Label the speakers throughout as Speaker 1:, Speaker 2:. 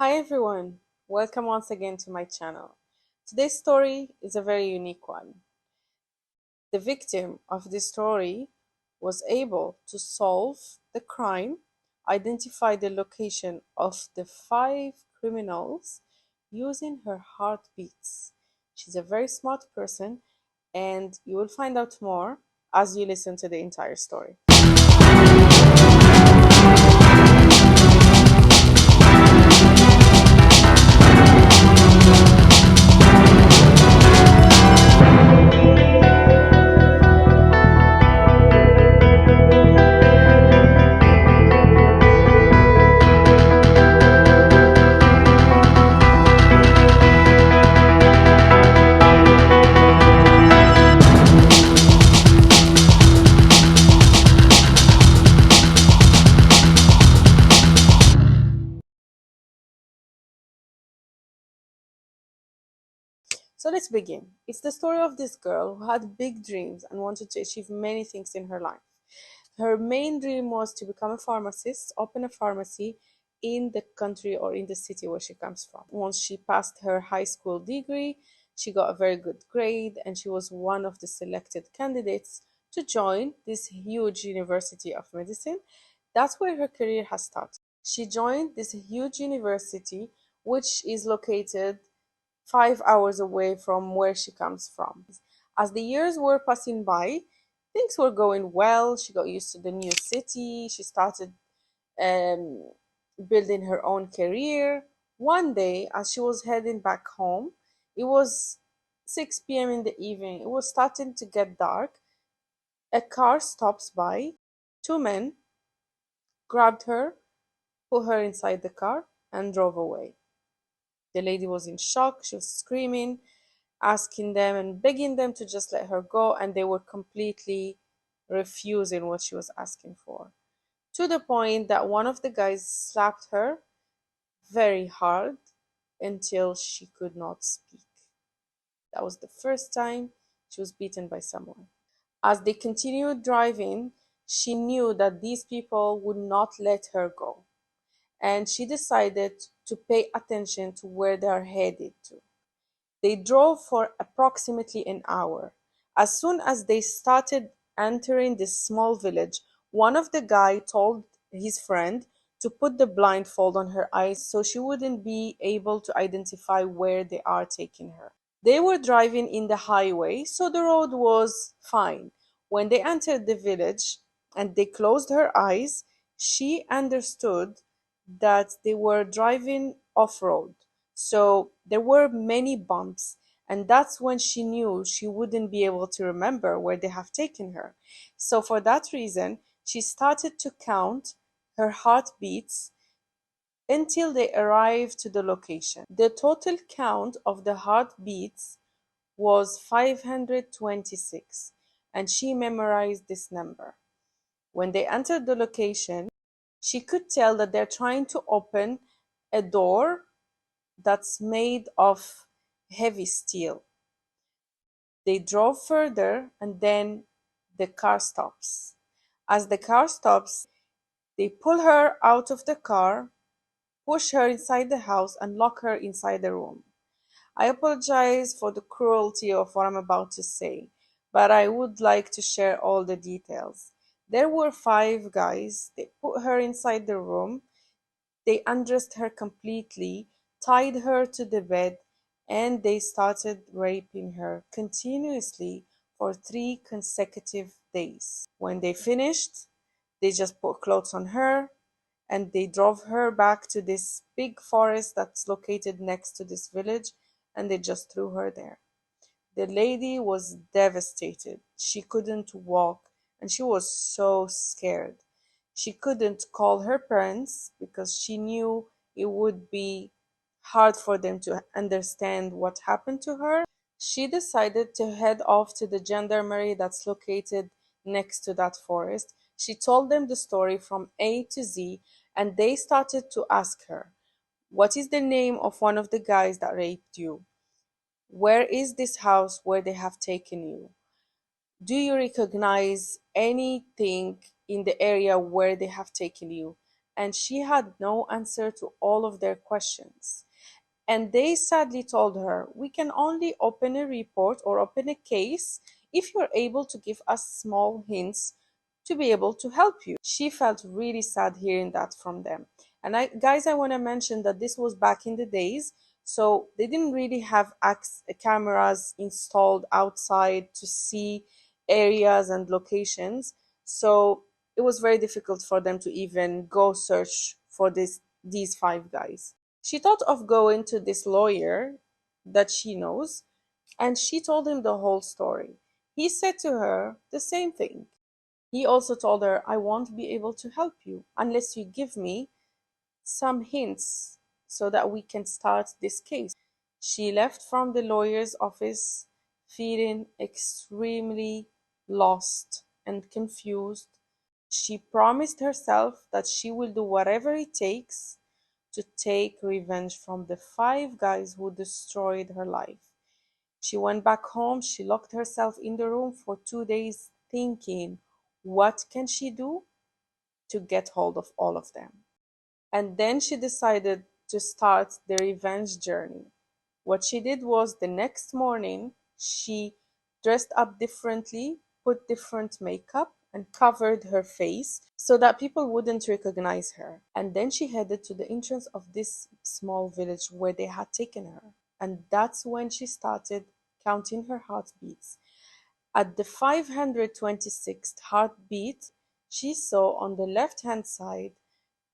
Speaker 1: Hi everyone, welcome once again to my channel. Today's story is a very unique one. The victim of this story was able to solve the crime, identify the location of the five criminals using her heartbeats. She's a very smart person, and you will find out more as you listen to the entire story. So let's begin. It's the story of this girl who had big dreams and wanted to achieve many things in her life. Her main dream was to become a pharmacist, open a pharmacy in the country or in the city where she comes from. Once she passed her high school degree, she got a very good grade and she was one of the selected candidates to join this huge university of medicine. That's where her career has started. She joined this huge university, which is located 5 hours away from where she comes from. As the years were passing by, things were going well. She got used to the new city. She started um, building her own career. One day, as she was heading back home, it was 6 p.m. in the evening. It was starting to get dark. A car stops by. Two men grabbed her, put her inside the car, and drove away. The lady was in shock. She was screaming, asking them and begging them to just let her go, and they were completely refusing what she was asking for. To the point that one of the guys slapped her very hard until she could not speak. That was the first time she was beaten by someone. As they continued driving, she knew that these people would not let her go, and she decided to pay attention to where they are headed to. They drove for approximately an hour. As soon as they started entering this small village, one of the guy told his friend to put the blindfold on her eyes so she wouldn't be able to identify where they are taking her. They were driving in the highway, so the road was fine. When they entered the village and they closed her eyes, she understood that they were driving off road. So there were many bumps, and that's when she knew she wouldn't be able to remember where they have taken her. So for that reason, she started to count her heartbeats until they arrived to the location. The total count of the heartbeats was 526, and she memorized this number. When they entered the location, she could tell that they're trying to open a door that's made of heavy steel. They drove further and then the car stops. As the car stops, they pull her out of the car, push her inside the house, and lock her inside the room. I apologize for the cruelty of what I'm about to say, but I would like to share all the details. There were five guys. They put her inside the room. They undressed her completely, tied her to the bed, and they started raping her continuously for 3 consecutive days. When they finished, they just put clothes on her and they drove her back to this big forest that's located next to this village, and they just threw her there. The lady was devastated. She couldn't walk and she was so scared. She couldn't call her parents because she knew it would be hard for them to understand what happened to her. She decided to head off to the gendarmerie that's located next to that forest. She told them the story from A to Z, and they started to ask her, "What is the name of one of the guys that raped you? Where is this house where they have taken you? Do you recognize anything in the area where they have taken you?" and she had no answer to all of their questions. And they sadly told her, "We can only open a report or open a case if you're able to give us small hints to be able to help you." She felt really sad hearing that from them. And guys, I want to mention that this was back in the days, so they didn't really have cameras installed outside to see areas and locations. So it was very difficult for them to even go search for these five guys. She thought of going to this lawyer that she knows, and she told him the whole story. He said to her the same thing. He also told her, "I won't be able to help you unless you give me some hints so that we can start this case." She left from the lawyer's office feeling extremely lost and confused. She promised herself that she will do whatever it takes to take revenge from the five guys who destroyed her life. She went back home, she locked herself in the room for 2 days thinking, what can she do to get hold of all of them? And then she decided to start the revenge journey. What she did was the next morning, she dressed up differently, put different makeup, and covered her face so that people wouldn't recognize her. And then she headed to the entrance of this small village where they had taken her. And that's when she started counting her heartbeats. At the 526th heartbeat, she saw on the left hand side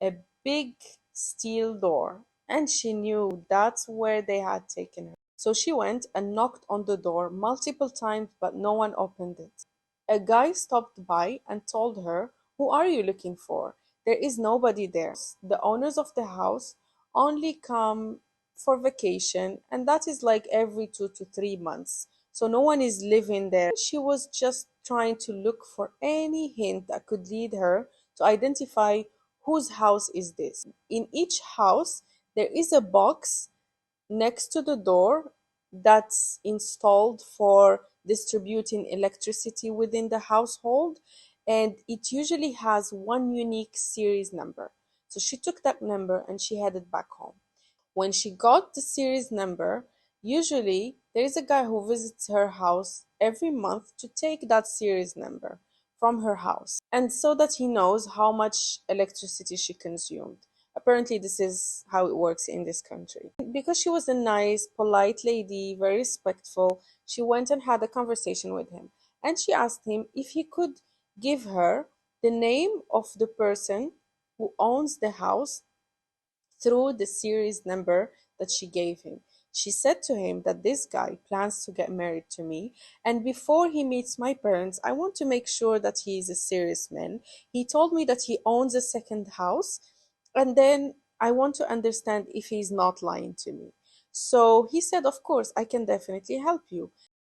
Speaker 1: a big steel door, and she knew that's where they had taken her. So she went and knocked on the door multiple times, but no one opened it. A guy stopped by and told her, "Who are you looking for? There is nobody there. The owners of the house only come for vacation, and that is like every 2 to 3 months. So no one is living there." She was just trying to look for any hint that could lead her to identify whose house is this. In each house, there is a box next to the door that's installed for distributing electricity within the household, and it usually has one unique series number. So she took that number and she headed back home. When she got the series number, usually there is a guy who visits her house every month to take that series number from her house, and so that he knows how much electricity she consumed. Apparently, this is how it works in this country. Because she was a nice, polite lady, very respectful, she went and had a conversation with him. And she asked him if he could give her the name of the person who owns the house through the series number that she gave him. She said to him that this guy plans to get married to me, and before he meets my parents, I want to make sure that he is a serious man. He told me that he owns a second house, and then I want to understand if he's not lying to me. So he said, "Of course, I can definitely help you."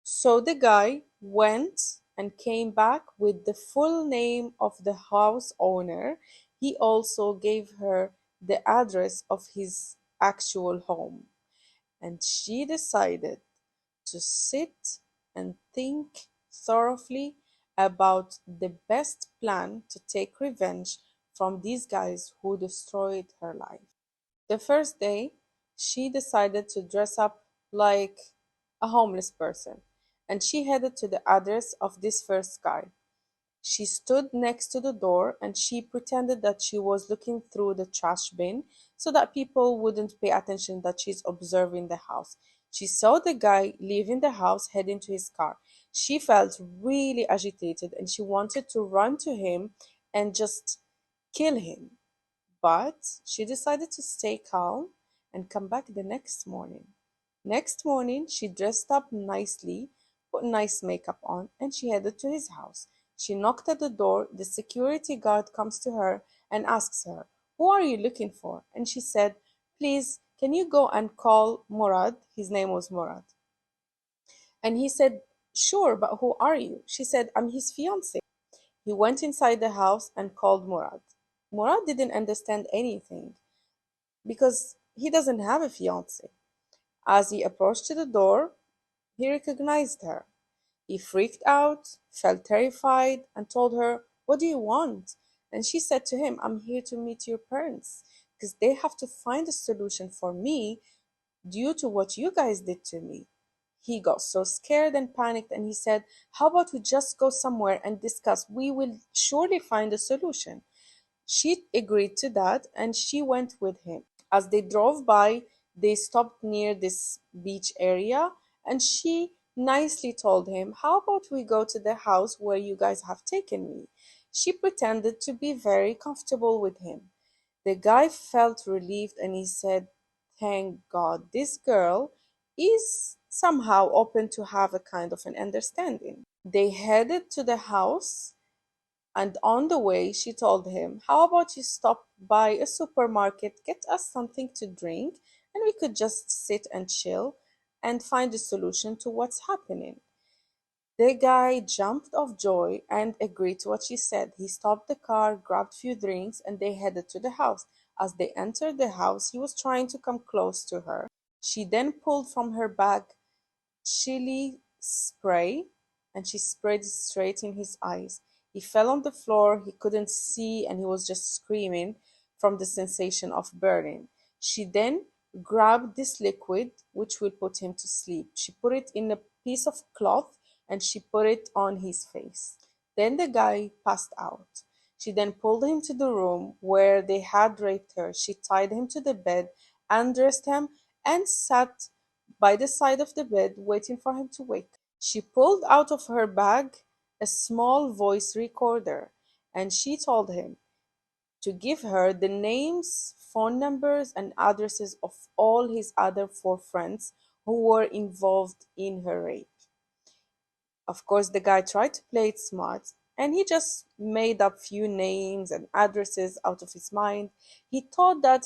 Speaker 1: So the guy went and came back with the full name of the house owner. He also gave her the address of his actual home. And she decided to sit and think thoroughly about the best plan to take revenge from these guys who destroyed her life. The first day, she decided to dress up like a homeless person, and she headed to the address of this first guy. She stood next to the door and she pretended that she was looking through the trash bin so that people wouldn't pay attention that she's observing the house. She saw the guy leaving the house heading to his car. She felt really agitated and she wanted to run to him and just kill him. But she decided to stay calm and come back the next morning. Next morning, she dressed up nicely, put nice makeup on, and she headed to his house. She knocked at the door. The security guard comes to her and asks her, "Who are you looking for?" And she said, "Please, can you go and call Murad?" His name was Murad. And he said, "Sure, but who are you?" She said, "I'm his fiance." He went inside the house and called Murad. Murad didn't understand anything because he doesn't have a fiance. As he approached to the door, he recognized her. He freaked out, felt terrified, and told her, "What do you want?" And she said to him, I'm here to meet your parents because they have to find a solution for me due to what you guys did to me. He got so scared and panicked, and he said, how about we just go somewhere and discuss? We will surely find a solution. She agreed to that and she went with him. As they drove by, they stopped near this beach area, and she nicely told him, how about we go to the house where you guys have taken me? She pretended to be very comfortable with him. The guy felt relieved and he said, thank God, this girl is somehow open to have a kind of an understanding. They headed to the house, and on the way, she told him, how about you stop by a supermarket, get us something to drink, and we could just sit and chill and find a solution to what's happening. The guy jumped of joy and agreed to what she said. He stopped the car, grabbed few drinks, and they headed to the house. As they entered the house, he was trying to come close to her. She then pulled from her bag chili spray and she sprayed it straight in his eyes. He fell on the floor, he couldn't see, and he was just screaming from the sensation of burning. She then grabbed this liquid, which will put him to sleep. She put it in a piece of cloth and she put it on his face. Then the guy passed out. She then pulled him to the room where they had raped her. She tied him to the bed, undressed him, and sat by the side of the bed waiting for him to wake. She pulled out of her bag a small voice recorder and she told him to give her the names, phone numbers, and addresses of all his other four friends who were involved in her rape. Of course, the guy tried to play it smart and he just made up few names and addresses out of his mind. He thought that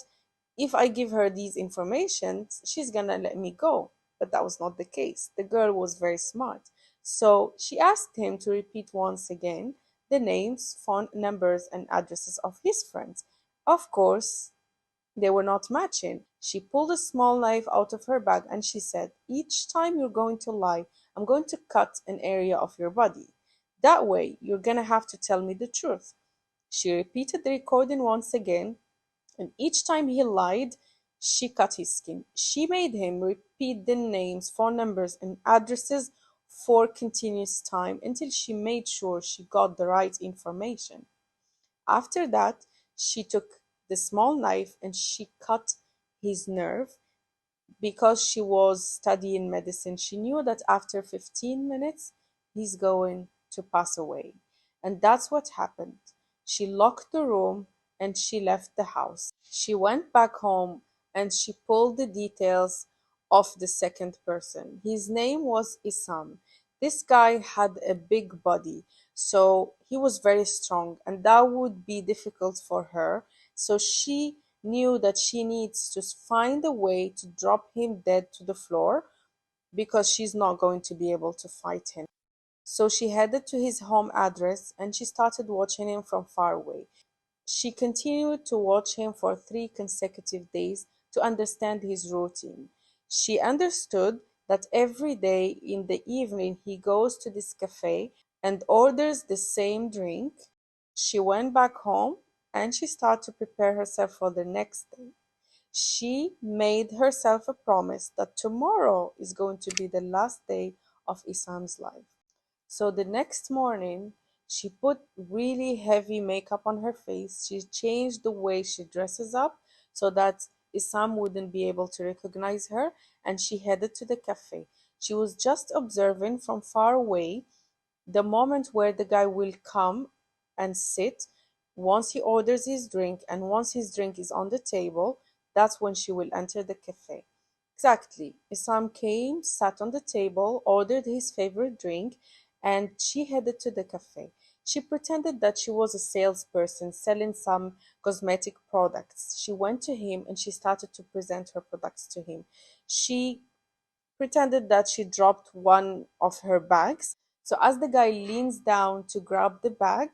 Speaker 1: if I give her these informations, she's gonna let me go. But that was not the case. The girl was very smart. So she asked him to repeat once again the names, phone numbers, and addresses of his friends. Of course, they were not matching. She pulled a small knife out of her bag and she said, each time you're going to lie, I'm going to cut an area of your body. That way, you're gonna have to tell me the truth. She repeated the recording once again, and each time he lied, she cut his skin. She made him repeat the names, phone numbers, and addresses for continuous time until she made sure she got the right information. After that, she took the small knife and she cut his nerve. Because she was studying medicine, she knew that after 15 minutes he's going to pass away. And that's what happened. She locked the room and she left the house. She went back home and she pulled the details of the second person. His name was Isam. This guy had a big body, so he was very strong, and that would be difficult for her. So she knew that she needs to find a way to drop him dead to the floor because she's not going to be able to fight him. So she headed to his home address and she started watching him from far away. She continued to watch him for 3 consecutive days to understand his routine. She understood that every day in the evening he goes to this cafe and orders the same drink. She went back home and she started to prepare herself for the next day. She made herself a promise that tomorrow is going to be the last day of Isam's life. So the next morning, she put really heavy makeup on her face. She changed the way she dresses up so that Isam wouldn't be able to recognize her, and she headed to the cafe. She was just observing from far away the moment where the guy will come and sit. Once he orders his drink and once his drink is on the table, that's when she will enter the cafe. Exactly. Isam came, sat on the table, ordered his favorite drink, and she headed to the cafe. She pretended that she was a salesperson selling some cosmetic products. She went to him and she started to present her products to him. She pretended that she dropped one of her bags. So as the guy leans down to grab the bag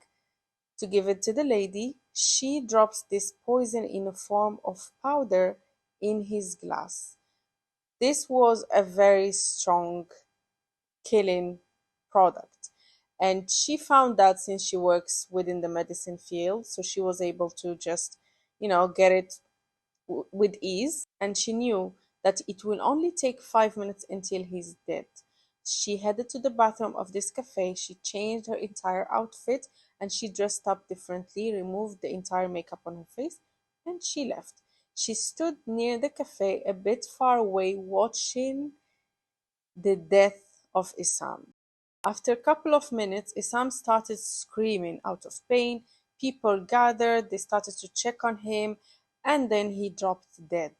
Speaker 1: to give it to the lady, she drops this poison in a form of powder in his glass. This was a very strong killing product. And she found that since she works within the medicine field, so she was able to just, get it with ease, and she knew that it will only take 5 minutes until he's dead. She headed to the bathroom of this cafe, she changed her entire outfit, and she dressed up differently, removed the entire makeup on her face, and she left. She stood near the cafe, a bit far away, watching the death of Isam. After a couple of minutes, Isam started screaming out of pain. People gathered, they started to check on him, and then he dropped dead.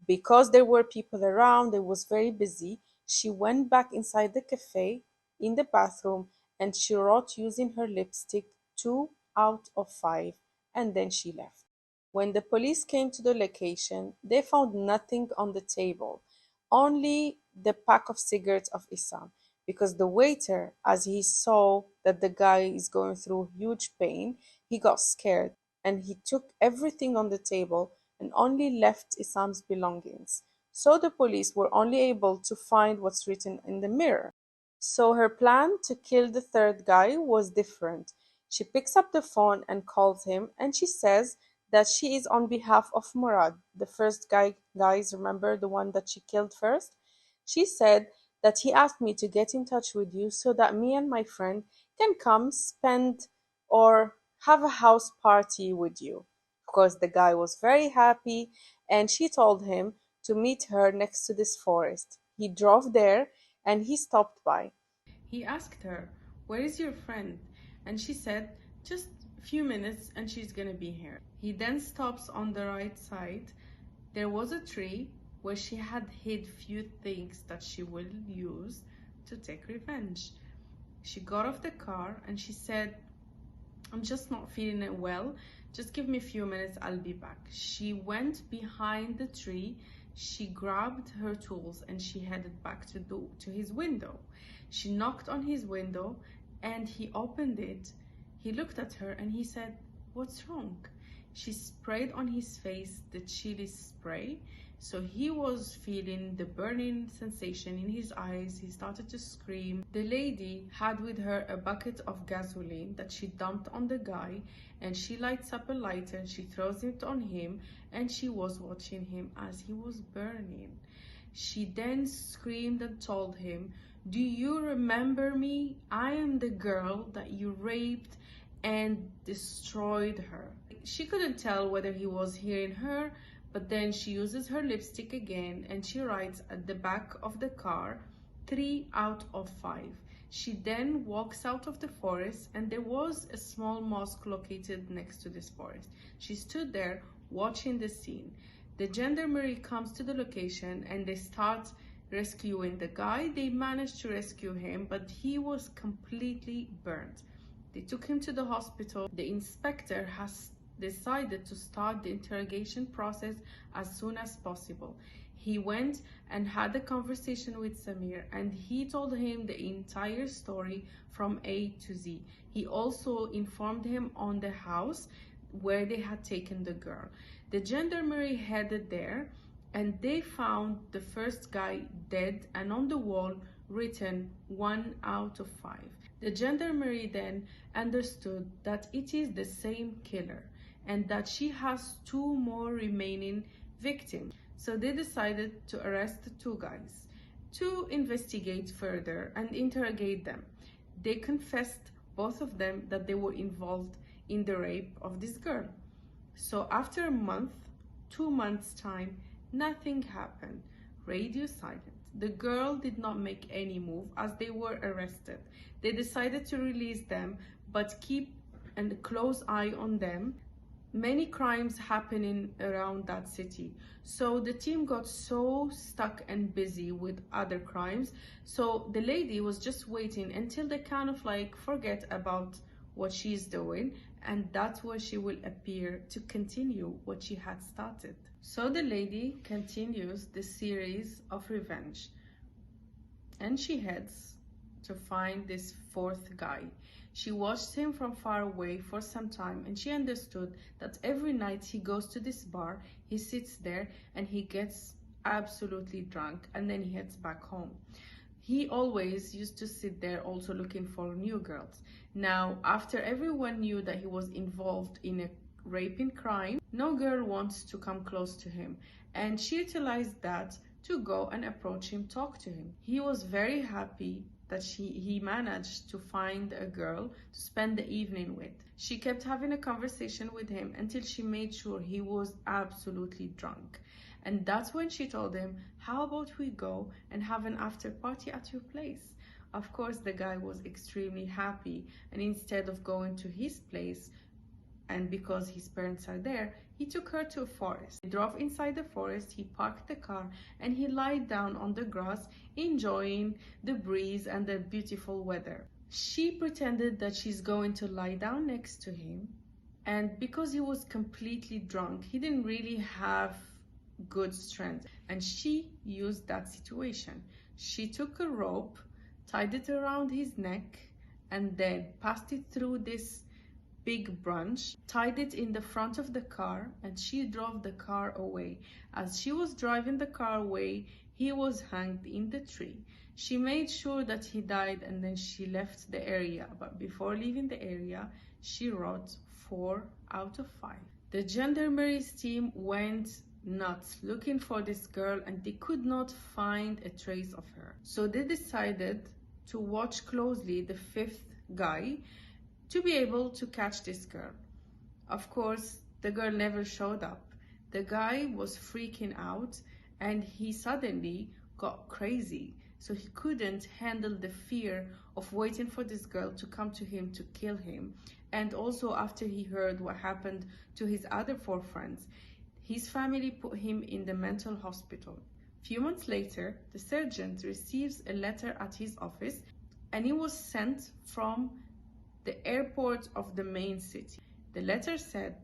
Speaker 1: Because there were people around, it was very busy. She went back inside the cafe in the bathroom and she wrote using her lipstick 2 out of 5, and then she left. When the police came to the location, they found nothing on the table, only the pack of cigarettes of Isam, because the waiter, as he saw that the guy is going through huge pain, he got scared and he took everything on the table and only left Isam's belongings. So the police were only able to find what's written in the mirror. So her plan to kill the third guy was different. She picks up the phone and calls him, and she says that she is on behalf of Murad, the first guy. Guys, remember the one that she killed first? She said that he asked me to get in touch with you so that me and my friend can come spend or have a house party with you. Of course, the guy was very happy, and she told him to meet her next to this forest. He drove there and he stopped by. He asked her, "Where is your friend?" And she said, "Just a few minutes and she's gonna be here." He then stops on the right side. There was a tree where she had hid few things that she will use to take revenge. She got off the car and she said, "I'm just not feeling it well. Just give me a few minutes, I'll be back." She went behind the tree, she grabbed her tools and she headed back to his window. She knocked on his window and he opened it. He looked at her and he said, "What's wrong?" She sprayed on his face the chili spray. So he was feeling the burning sensation in his eyes. He started to scream. The lady had with her a bucket of gasoline that she dumped on the guy, and she lights up a lighter and she throws it on him, and she was watching him as he was burning. She then screamed and told him, "Do you remember me? I am the girl that you raped and destroyed her." She couldn't tell whether he was hearing her, but then she uses her lipstick again and she writes at the back of the car 3 out of 5. She then walks out of the forest, and there was a small mosque located next to this forest. She stood there watching the scene. The gendarmerie comes to the location and they start rescuing the guy. They managed to rescue him, but he was completely burnt. They took him to the hospital. The inspector has decided to start the interrogation process as soon as possible. He went and had a conversation with Samir, and he told him the entire story from A to Z. He also informed him on the house where they had taken the girl. The gendarmerie headed there and they found the first guy dead, and on the wall written 1 out of 5. The gendarmerie then understood that it is the same killer and that she has 2 more remaining victims. So they decided to arrest the 2 guys to investigate further and interrogate them. They confessed, both of them, that they were involved in the rape of this girl. So after a month, 2 months time, nothing happened. Radio silent. The girl did not make any move as they were arrested. They decided to release them, but keep a close eye on them. Many crimes happening around that city. So the team got so stuck and busy with other crimes. So the lady was just waiting until they kind of like forget about what she's doing, and that's where she will appear to continue what she had started. So the lady continues the series of revenge, and she heads to find this 4th guy. She watched him from far away for some time, and she understood that every night he goes to this bar, he sits there and he gets absolutely drunk, and then he heads back home. He always used to sit there also looking for new girls. Now, after everyone knew that he was involved in a raping crime, no girl wants to come close to him, and she utilized that to go and approach him, talk to him. He was very happy that he managed to find a girl to spend the evening with. She kept having a conversation with him until she made sure he was absolutely drunk. And that's when she told him, how about we go and have an after party at your place? Of course, the guy was extremely happy, and instead of going to his place, and because his parents are there, he took her to a forest. He drove inside the forest, he parked the car, and he lied down on the grass, enjoying the breeze and the beautiful weather. She pretended that she's going to lie down next to him, and because he was completely drunk, he didn't really have good strength, and she used that situation. She took a rope, tied it around his neck, and then passed it through this big branch, tied it in the front of the car, and she drove the car away. As she was driving the car away, he was hanged in the tree. She made sure that he died, and then she left the area. But before leaving the area, she wrote 4 out of 5. The gendarmerie's team went nuts looking for this girl, and they could not find a trace of her. So they decided to watch closely the 5th guy to be able to catch this girl. Of course, the girl never showed up. The guy was freaking out, and he suddenly got crazy. So he couldn't handle the fear of waiting for this girl to come to him to kill him. And also after he heard what happened to his other 4 friends, his family put him in the mental hospital. Few months later, the sergeant receives a letter at his office, and it was sent from the airport of the main city. The letter said,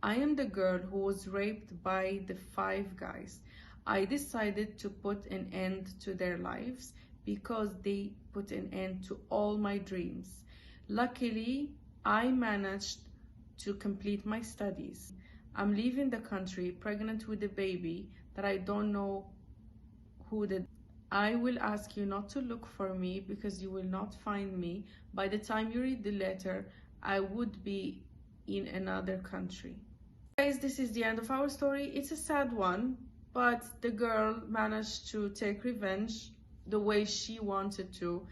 Speaker 1: I am the girl who was raped by the 5 guys. I decided to put an end to their lives because they put an end to all my dreams. Luckily, I managed to complete my studies. I'm leaving the country pregnant with a baby that I don't know who did. I will ask you not to look for me because you will not find me. By the time you read the letter, I would be in another country. Guys, this is the end of our story. It's a sad one, but the girl managed to take revenge the way she wanted to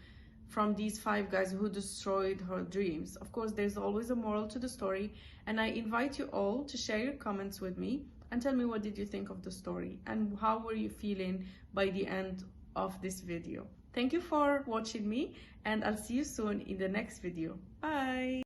Speaker 1: from these 5 guys who destroyed her dreams. Of course, there's always a moral to the story, and I invite you all to share your comments with me and tell me what did you think of the story and how were you feeling by the end of this video. Thank you for watching me, and I'll see you soon in the next video. Bye.